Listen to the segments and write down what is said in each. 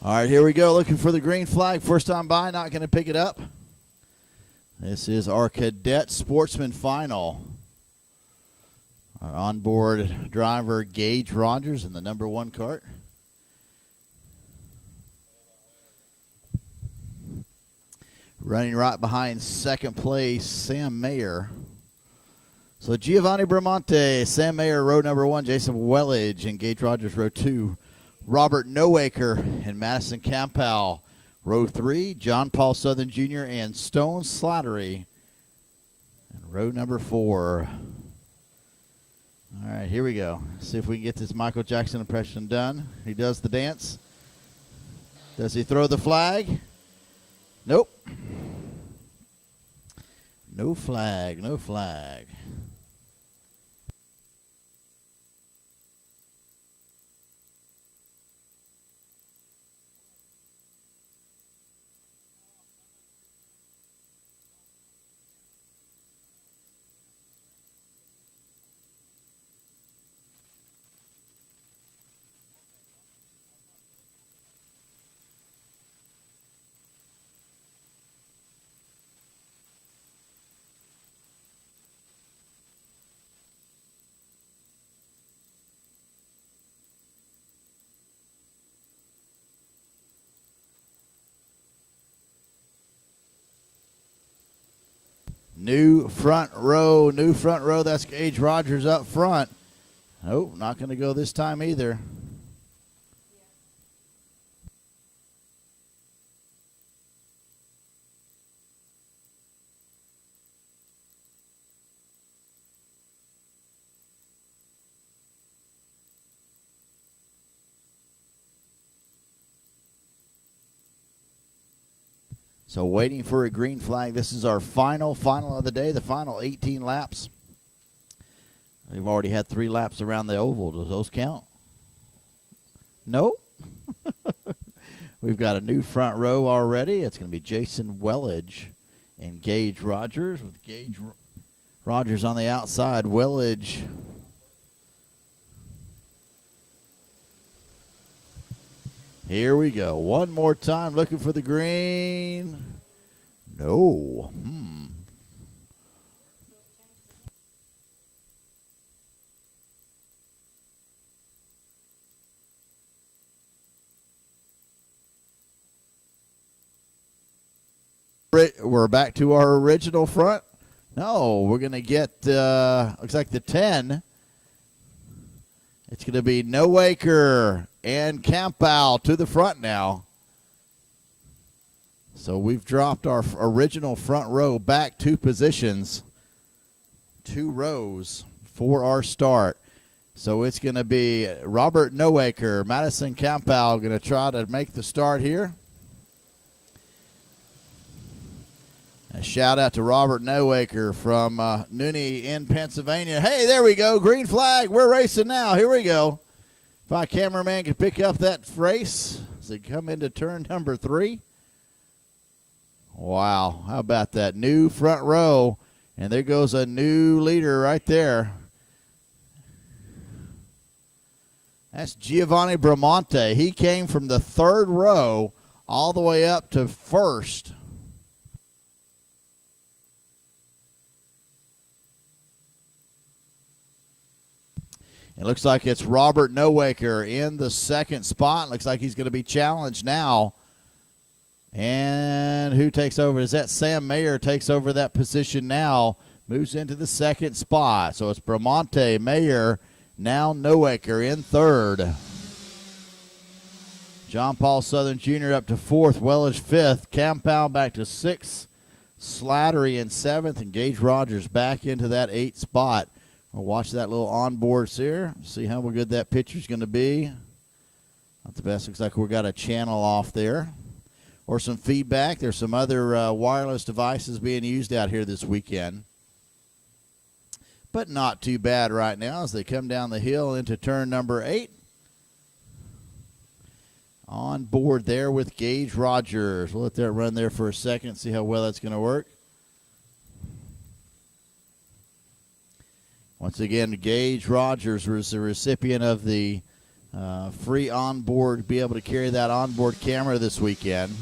All right, here we go. Looking for the green flag. First time by, not going to pick it up. This is our Cadet Sportsman final. Our onboard driver, Gage Rogers, in the number 1 cart. Running right behind second place, Sam Mayer. So Giovanni Bramante, Sam Mayer, row number 1, Jason Wellage, and Gage Rogers, row 2. Robert Nowaker and Madison Campbell, row 3. John Paul Southern Jr. and Stone Slattery, and row number 4. All right, here we go. See if we can get this Michael Jackson impression done. He does the dance. Does he throw the flag? Nope. No flag, no flag. New front row. That's Gage Rogers up front. Nope, not going to go this time either. So waiting for a green flag. This is our final of the day, the final 18 laps. We've already had 3 laps around the oval. Does those count? No. We've got a new front row already. It's going to be Jason Wellage and Gage Rogers, with Gage Rogers on the outside. Wellage. Here we go. One more time, looking for the green. No. We're back to our original front. No, we're going to get, looks like the 10. It's going to be Nowaker and Campbell to the front now. So we've dropped our original front row back 2 positions, 2 rows for our start. So it's going to be Robert Nowaker, Madison Campbell going to try to make the start here. A shout out to Robert Nowaker from Nooney in Pennsylvania. Hey, there we go. Green flag. We're racing now. Here we go. If our cameraman can pick up that race as they come into turn number 3. Wow. How about that? New front row. And there goes a new leader right there. That's Giovanni Bramante. He came from the 3rd row all the way up to 1st. It looks like it's Robert Nowaker in the 2nd spot. Looks like he's going to be challenged now. And who takes over? Is that Sam Mayer takes over that position now? Moves into the 2nd spot. So it's Bramante, Mayer, now Nowaker in 3rd. John Paul Southern Jr. up to 4th. Wellage 5th. Campbell back to 6th. Slattery in 7th. And Gage Rogers back into that 8th spot. We'll watch that little onboards here, see how good that picture's going to be. Not the best. Looks like we've got a channel off there. Or some feedback. There's some other wireless devices being used out here this weekend. But not too bad right now as they come down the hill into turn number 8. On board there with Gage Rogers. We'll let that run there for a second, see how well that's going to work. Once again, Gage Rogers was the recipient of the free onboard, be able to carry that onboard camera this weekend.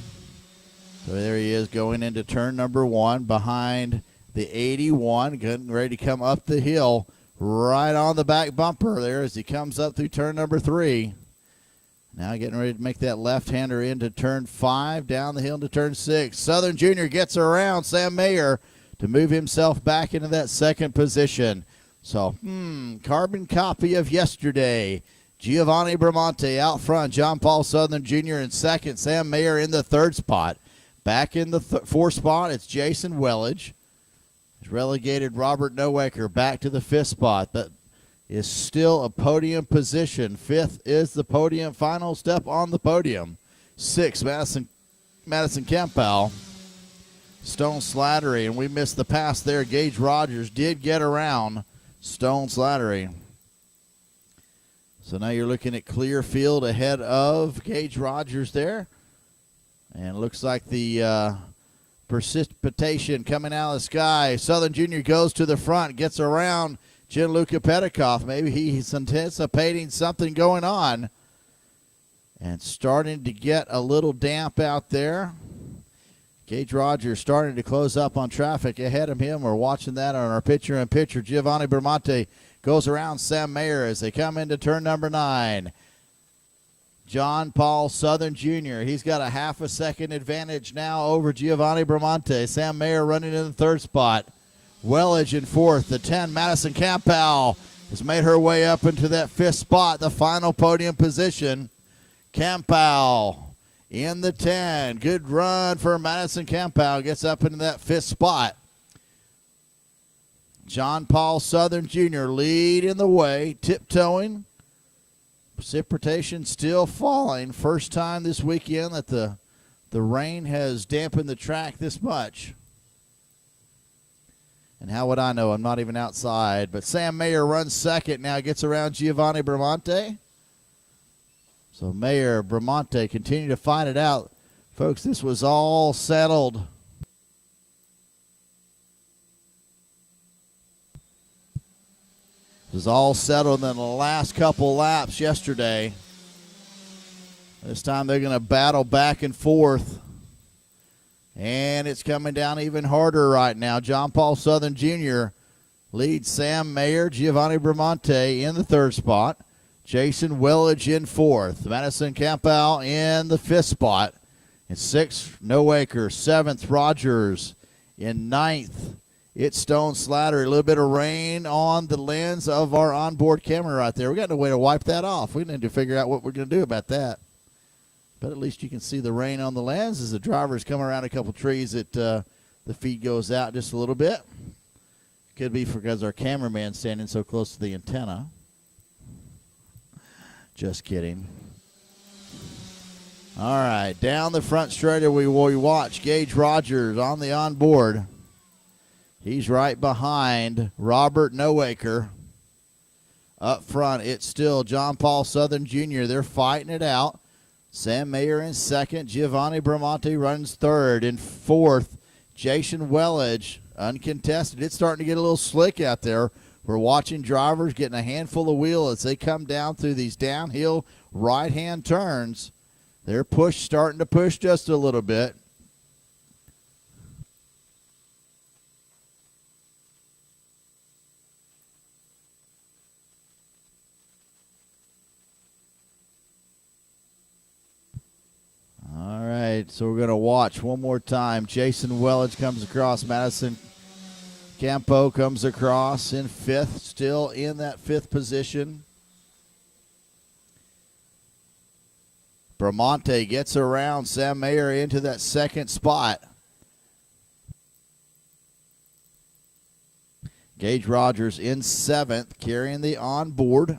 So there he is going into turn number 1 behind the 81, getting ready to come up the hill right on the back bumper there as he comes up through turn number 3. Now getting ready to make that left-hander into turn 5, down the hill into turn 6. Southern Junior gets around Sam Mayer to move himself back into that second position. So, carbon copy of yesterday. Giovanni Bramante out front. John Paul Southern Jr. in second. Sam Mayer in the third spot. Back in the fourth spot, it's Jason Wellage. He's relegated Robert Nowaker back to the fifth spot. That is still a podium position. Fifth is the podium, final step on the podium. Sixth, Madison Campbell. Stone Slattery, and we missed the pass there. Gage Rogers did get around Stone Slattery. So now you're looking at clear field ahead of Gage Rogers there. And it looks like the precipitation coming out of the sky. Southern Junior goes to the front, gets around Gianluca Petikoff. Maybe he's anticipating something going on. And starting to get a little damp out there. Gage Rogers starting to close up on traffic ahead of him. We're watching that on our picture-in-picture. Giovanni Bramante goes around Sam Mayer as they come into turn number 9. John Paul Southern Jr., he's got a half a second advantage now over Giovanni Bramante. Sam Mayer running in the third spot. Wellage in fourth. The 10, Madison Campbell, has made her way up into that fifth spot, the final podium position. Campbell in the 10. Good run for Madison Campbell. Gets up into that fifth spot. John Paul Southern Jr. leading the way, tiptoeing. Precipitation still falling. First time this weekend that the rain has dampened the track this much. And how would I know? I'm not even outside. But Sam Mayer runs second now, gets around Giovanni Bramante. So Mayer, Bramante continue to fight it out. Folks, this was all settled. It was all settled in the last couple laps yesterday. This time they're going to battle back and forth. And it's coming down even harder right now. John Paul Southern Jr. leads Sam Mayer, Giovanni Bramante in the third spot. Jason Wellage in fourth. Madison Campbell in the fifth spot. In sixth, Nowaker. Seventh, Rogers. In ninth, it's Stone Slattery. A little bit of rain on the lens of our onboard camera right there. We got no way to wipe that off. We need to figure out what we're going to do about that. But at least you can see the rain on the lens as the drivers come around a couple trees that the feed goes out just a little bit. Could be because our cameraman's standing so close to the antenna. Just kidding. All right, down the front straight we watch Gage Rogers on the onboard. He's right behind Robert Nowaker. Up front, it's still John Paul Southern Jr. They're fighting it out. Sam Mayer in second. Giovanni Bramante runs third. In fourth, Jason Wellage, uncontested. It's starting to get a little slick out there. We're watching drivers getting a handful of wheel as they come down through these downhill right-hand turns. They're starting to push just a little bit. All right, so we're going to watch one more time. Jason Wellage comes across. Madison Campo comes across in fifth, still in that fifth position. Bramante gets around Sam Mayer into that second spot. Gage Rogers in seventh, carrying the onboard.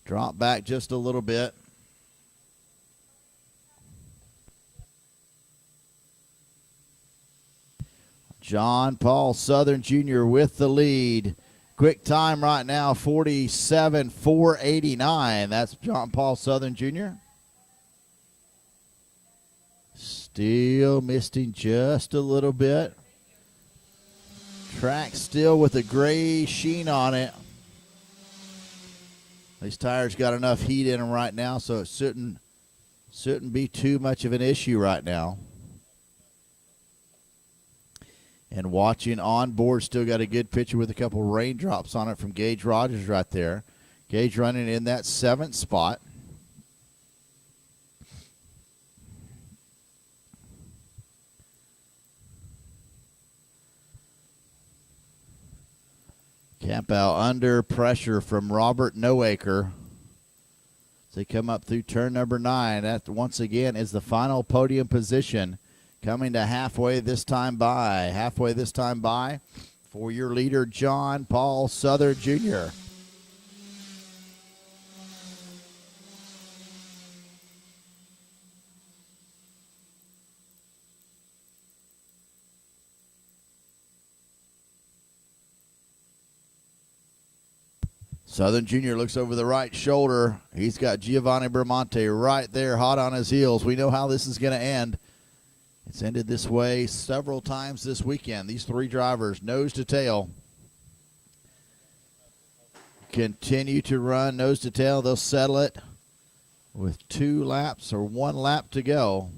Drop back just a little bit. John Paul Southern Jr. with the lead. Quick time right now, 47.489. That's John Paul Southern Jr. Still misting just a little bit. Track still with a gray sheen on it. These tires got enough heat in them right now, so it shouldn't be too much of an issue right now. And watching on board, still got a good picture with a couple raindrops on it from Gage Rogers right there. Gage running in that 7th spot. Campbell under pressure from Robert Noacre as they come up through turn number 9. That, once again, is the final podium position. Coming to halfway this time by for your leader, John Paul Southern Jr. Southern Jr. looks over the right shoulder. He's got Giovanni Bramante right there, hot on his heels. We know how this is going to end. It's ended this way several times this weekend. These 3 drivers, nose to tail, continue to run nose to tail. They'll settle it with 2 laps or 1 lap to go.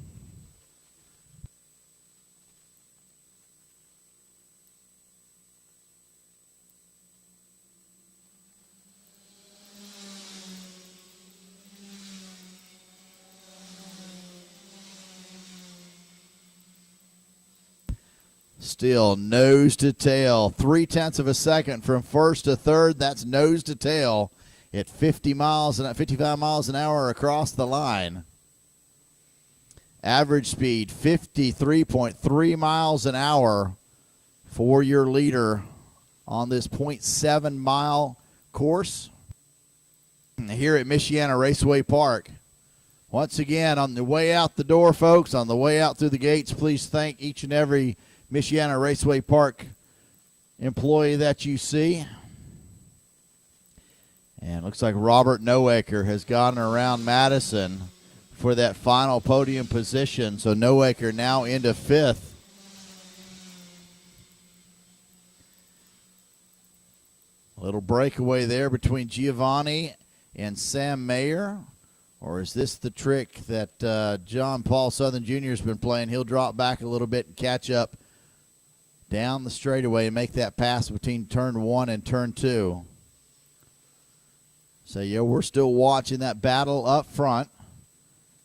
Still nose to tail, 0.3 of a second from first to third. That's nose to tail at 55 miles an hour across the line. Average speed 53.3 miles an hour for your leader on this 0.7 mile course here at Michiana Raceway Park. Once again, on the way out the door, folks, on the way out through the gates, please thank each and every Michiana Raceway Park employee that you see. And looks like Robert Noacre has gotten around Madison for that final podium position. So Noacre now into 5th. A little breakaway there between Giovanni and Sam Mayer. Or is this the trick that John Paul Southern Jr. has been playing? He'll drop back a little bit and catch up down the straightaway and make that pass between turn 1 and turn 2. So, yeah, we're still watching that battle up front.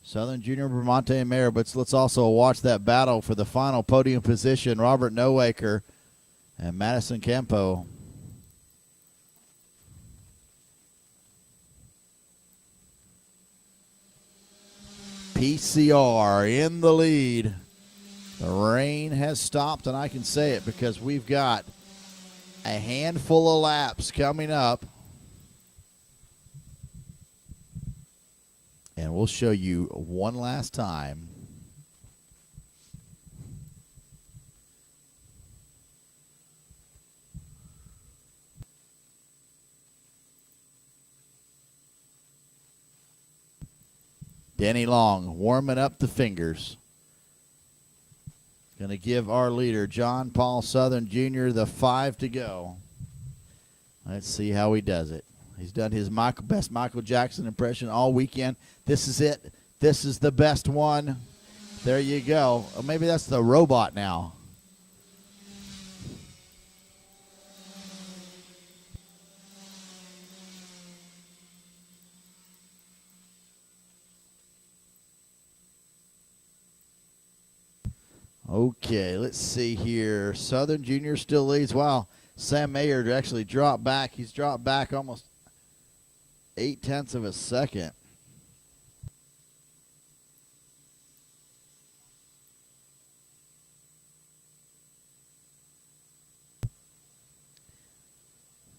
Southern Junior, Bramante, and Mayer, but let's also watch that battle for the final podium position. Robert Noacre and Madison Campo. PCR in the lead. The rain has stopped, and I can say it because we've got a handful of laps coming up. And we'll show you one last time. Denny Long warming up the fingers. Going to give our leader, John Paul Southern Jr., the 5 to go. Let's see how he does it. He's done his best Michael Jackson impression all weekend. This is it. This is the best one. There you go. Or maybe that's the robot now. Okay, let's see here. Southern Junior still leads. Wow, Sam Mayer actually dropped back. He's dropped back almost 0.8 of a second.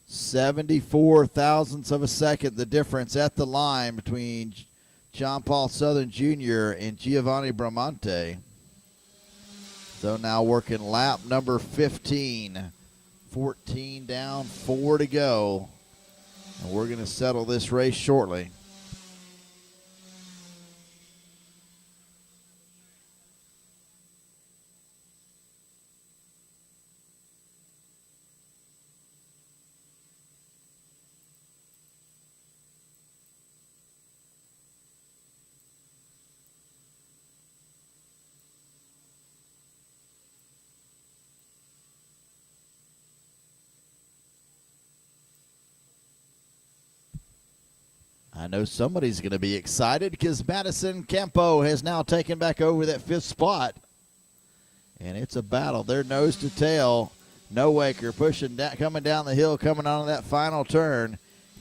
.74 thousandths of a second, the difference at the line between John Paul Southern Jr. and Giovanni Bramante. So now working lap number 15. 14 down, 4 to go. And we're going to settle this race shortly. I know somebody's going to be excited because Madison Campo has now taken back over that 5th spot. And it's a battle. They're nose to tail. Nowaker pushing down, coming down the hill, coming on that final turn.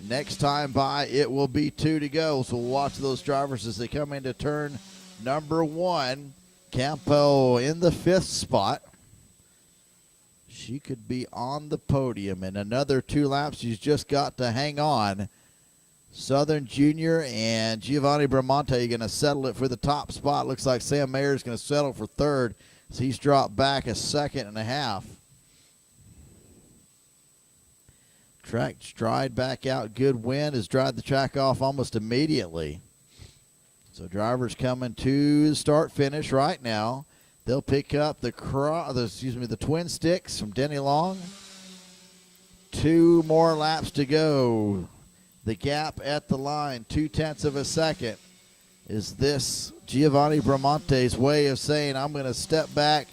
Next time by, it will be 2 to go. So we'll watch those drivers as they come into turn number 1. Campo in the 5th spot. She could be on the podium in another 2 laps. She's just got to hang on. Southern Junior and Giovanni Bramante are going to settle it for the top spot. Looks like Sam Mayer is going to settle for 3rd. So he's dropped back a 2.5 seconds. Track stride back out. Good wind has dried the track off almost immediately. So drivers coming to the start finish right now. They'll pick up the twin sticks from Denny Long. 2 more laps to go. The gap at the line, 0.2 seconds. Is this Giovanni Bramante's way of saying, I'm going to step back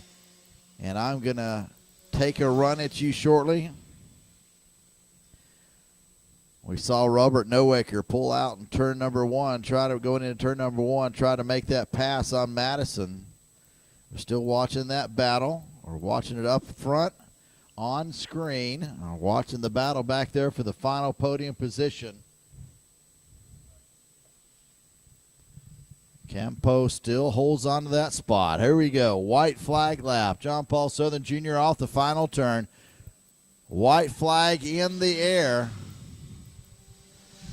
and I'm going to take a run at you shortly? We saw Robert Nowaker pull out in turn number 1, going into turn number 1, try to make that pass on Madison. We're still watching that battle. We're watching it up front on screen. We're watching the battle back there for the final podium position. Campo still holds on to that spot. Here we go. White flag lap. John Paul Southern Jr. off the final turn. White flag in the air.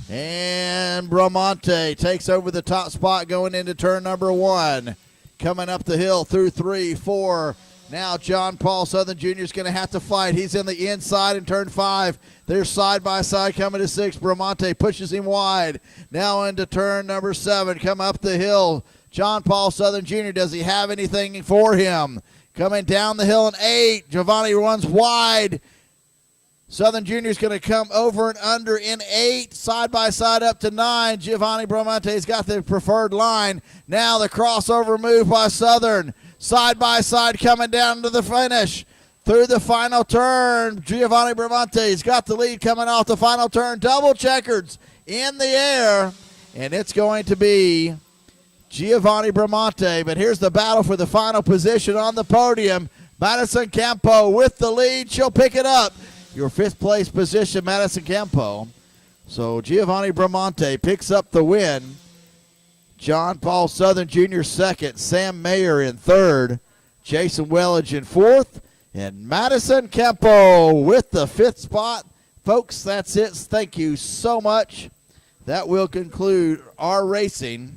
And Bramante takes over the top spot going into turn number 1. Coming up the hill through 3, 4. Now John Paul Southern Jr. is going to have to fight. He's in the inside in turn 5. They're side by side coming to 6. Bramante pushes him wide. Now into turn number 7. Come up the hill. John Paul Southern Jr. Does he have anything for him? Coming down the hill in 8. Giovanni runs wide. Southern Junior is going to come over and under in 8, side by side up to 9. Giovanni Bramante's got the preferred line. Now the crossover move by Southern. Side by side coming down to the finish. Through the final turn, Giovanni Bramante's got the lead coming off the final turn. Double checkers in the air, and it's going to be Giovanni Bramante. But here's the battle for the final position on the podium. Madison Campo with the lead. She'll pick it up. Your 5th place position, Madison Campo. So Giovanni Bramante picks up the win. John Paul Southern Jr. 2nd. Sam Mayer in 3rd. Jason Wellage in 4th. And Madison Campo with the 5th spot. Folks, that's it. Thank you so much. That will conclude our racing